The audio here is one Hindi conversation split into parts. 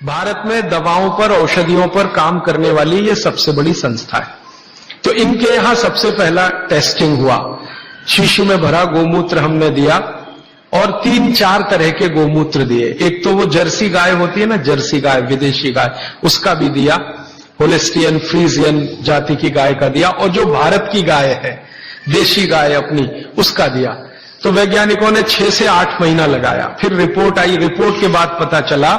भारत में दवाओं पर, औषधियों पर काम करने वाली ये सबसे बड़ी संस्था है। तो इनके यहां सबसे पहला टेस्टिंग हुआ, शीशी में भरा गोमूत्र हमने दिया और 3-4 तरह के गोमूत्र दिए। एक तो वो जर्सी गाय होती है ना, जर्सी गाय, विदेशी गाय, उसका भी दिया, होलिस्टियन फ्रीजियन जाति की गाय का दिया, और जो भारत की गाय है, देशी गाय अपनी, उसका दिया। तो वैज्ञानिकों ने 6 से 8 महीना लगाया। फिर रिपोर्ट आई, रिपोर्ट के बाद पता चला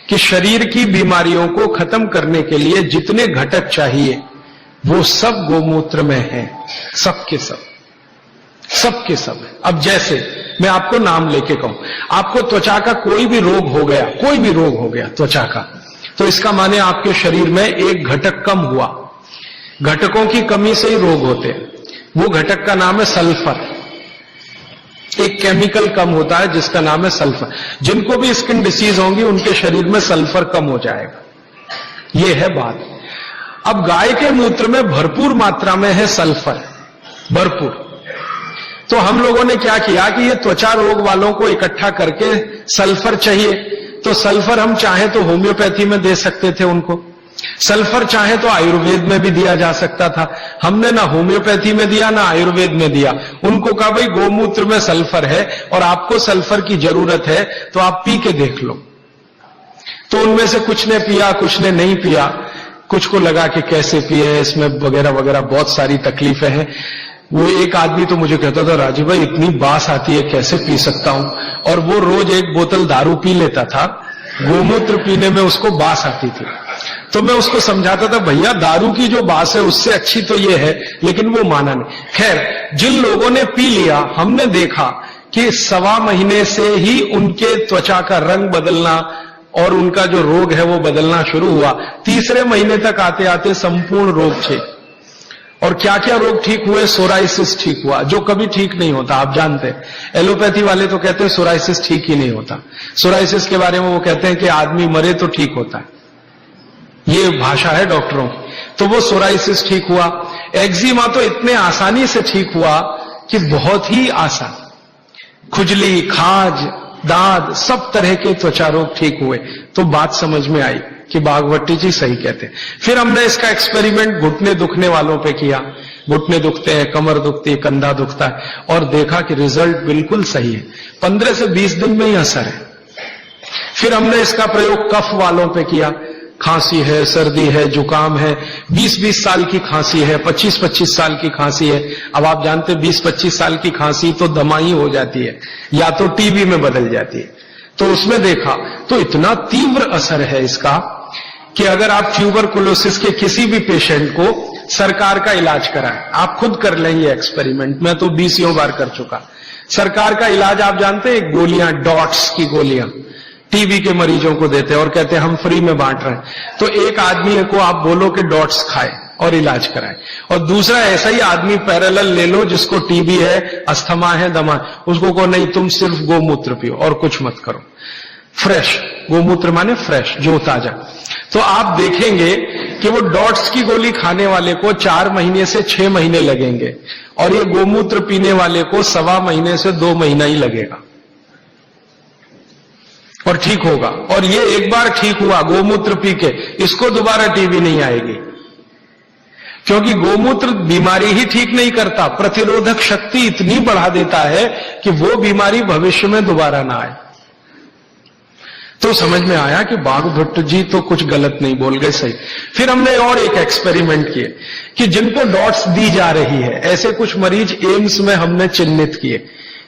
कि शरीर की बीमारियों को खत्म करने के लिए जितने घटक चाहिए वो सब गोमूत्र में हैं, सबके सब है। अब जैसे मैं आपको नाम लेके कहूं, आपको त्वचा का कोई भी रोग हो गया त्वचा का, तो इसका माने आपके शरीर में एक घटक कम हुआ। घटकों की कमी से ही रोग होते हैं। वो घटक का नाम है सल्फर। एक केमिकल कम होता है जिसका नाम है सल्फर। जिनको भी स्किन डिसीज होंगी उनके शरीर में सल्फर कम हो जाएगा। ये है बात। अब गाय के मूत्र में भरपूर मात्रा में है सल्फर, भरपूर। तो हम लोगों ने क्या किया कि ये त्वचा रोग वालों को इकट्ठा करके सल्फर चाहिए, तो सल्फर हम चाहे तो होम्योपैथी में दे सकते थे उनको, सल्फर चाहे तो आयुर्वेद में भी दिया जा सकता था। हमने ना होम्योपैथी में दिया ना आयुर्वेद में दिया। उनको कहा भाई गोमूत्र में सल्फर है और आपको सल्फर की जरूरत है तो आप पी के देख लो। तो उनमें से कुछ ने पिया, कुछ ने नहीं पिया, कुछ को लगा कि कैसे पिए, इसमें वगैरह वगैरह बहुत सारी तकलीफें हैं। वो एक आदमी तो मुझे कहता था, राजीव भाई इतनी बास आती है, कैसे पी सकता हूं। और वो रोज एक बोतल दारू पी लेता था, गोमूत्र पीने में उसको बास आती थी। तो मैं उसको समझाता था, भैया दारू की जो बास है उससे अच्छी तो ये है, लेकिन वो माना नहीं। खैर, जिन लोगों ने पी लिया, हमने देखा कि 1.25 महीने से ही उनके त्वचा का रंग बदलना और उनका जो रोग है वो बदलना शुरू हुआ। 3रे महीने तक आते आते संपूर्ण रोग ठीक। और क्या क्या रोग ठीक हुए? सोराइसिस ठीक हुआ, जो कभी ठीक नहीं होता, आप जानते हैं। एलोपैथी वाले तो कहते हैं सोराइसिस ठीक ही नहीं होता। सोराइसिस के बारे में वो कहते हैं कि आदमी मरे तो ठीक होता है, ये भाषा है डॉक्टरों की। तो वो सोराइसिस ठीक हुआ। एक्जिमा तो इतने आसानी से ठीक हुआ कि बहुत ही आसान। खुजली, खाज, दाद, सब तरह के त्वचा रोग ठीक हुए। तो बात समझ में आई कि बागवती जी सही कहते हैं। फिर हमने इसका एक्सपेरिमेंट घुटने दुखने वालों पे किया। घुटने दुखते हैं, कमर दुखती है, कंधा दुखता है, और देखा कि रिजल्ट बिल्कुल सही है। 15 से 20 दिन में ही असर है। फिर हमने इसका प्रयोग कफ वालों पे किया। खांसी है, सर्दी है, जुकाम है, 20-20 साल की खांसी है, 25-25 साल की खांसी है। अब आप जानते 20-25 साल की खांसी तो दमाई हो जाती है या तो टीबी में बदल जाती है। तो उसमें देखा तो इतना तीव्र असर है इसका कि अगर आप ट्यूबरकुलोसिस के किसी भी पेशेंट को सरकार का इलाज कराएं, आप खुद कर लें ये एक्सपेरिमेंट, मैं तो 20 बार कर चुका। सरकार का इलाज आप जानते हैं, गोलियां, डॉट्स की गोलियां टीबी के मरीजों को देते हैं और कहते हैं हम फ्री में बांट रहे हैं। तो एक आदमी को आप बोलो कि डॉट्स खाए और इलाज कराए, और दूसरा ऐसा ही आदमी पैरेलल ले लो जिसको टीबी है, अस्थमा है, दमा, उसको कहो नहीं तुम सिर्फ गोमूत्र पियो और कुछ मत करो। फ्रेश गोमूत्र माने फ्रेश, जो ताजा। तो आप देखेंगे कि वो डॉट्स की गोली खाने वाले को 4 महीने से 6 महीने लगेंगे और ये गोमूत्र पीने वाले को 1.25 महीने से 2 महीना ही लगेगा और ठीक होगा। और ये एक बार ठीक हुआ गोमूत्र पी के, इसको दोबारा टीबी नहीं आएगी, क्योंकि गोमूत्र बीमारी ही ठीक नहीं करता, प्रतिरोधक शक्ति इतनी बढ़ा देता है कि वो बीमारी भविष्य में दोबारा ना आए। तो समझ में आया कि बागभट्ट जी तो कुछ गलत नहीं बोल गए, सही। फिर हमने और एक एक्सपेरिमेंट किए कि जिनको डॉट्स दी जा रही है, ऐसे कुछ मरीज एम्स में हमने चिन्हित किए।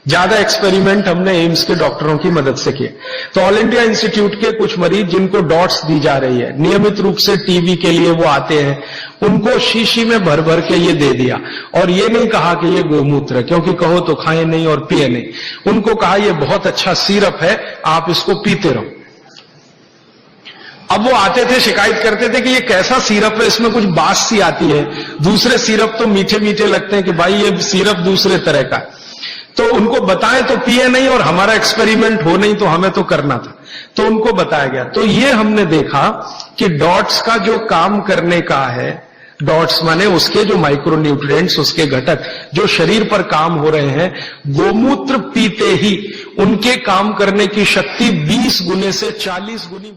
ज्यादा एक्सपेरिमेंट हमने एम्स के डॉक्टरों की मदद से किए। तो ऑल इंडिया इंस्टीट्यूट के कुछ मरीज जिनको डॉट्स दी जा रही है, नियमित रूप से टीबी के लिए वो आते हैं, उनको शीशी में भर भर के ये दे दिया। और ये नहीं कहा कि ये गोमूत्र है, क्योंकि कहो तो खाए नहीं और पिए नहीं। उनको कहा ये बहुत अच्छा सिरप है, आप इसको पीते रहो। अब वो आते थे, शिकायत करते थे कि ये कैसा सिरप है, इसमें कुछ बास सी आती है, दूसरे सिरप तो मीठे मीठे लगते हैं, कि भाई ये सिरप दूसरे तरह का है। तो उनको बताएं तो पिए नहीं, और हमारा एक्सपेरिमेंट हो नहीं तो हमें तो करना था, तो उनको बताया गया। तो ये हमने देखा कि डॉट्स का जो काम करने का है, डॉट्स माने उसके जो माइक्रोन्यूट्रिएंट्स, उसके घटक जो शरीर पर काम हो रहे हैं, गोमूत्र पीते ही उनके काम करने की शक्ति 20 गुने से 40 गुनी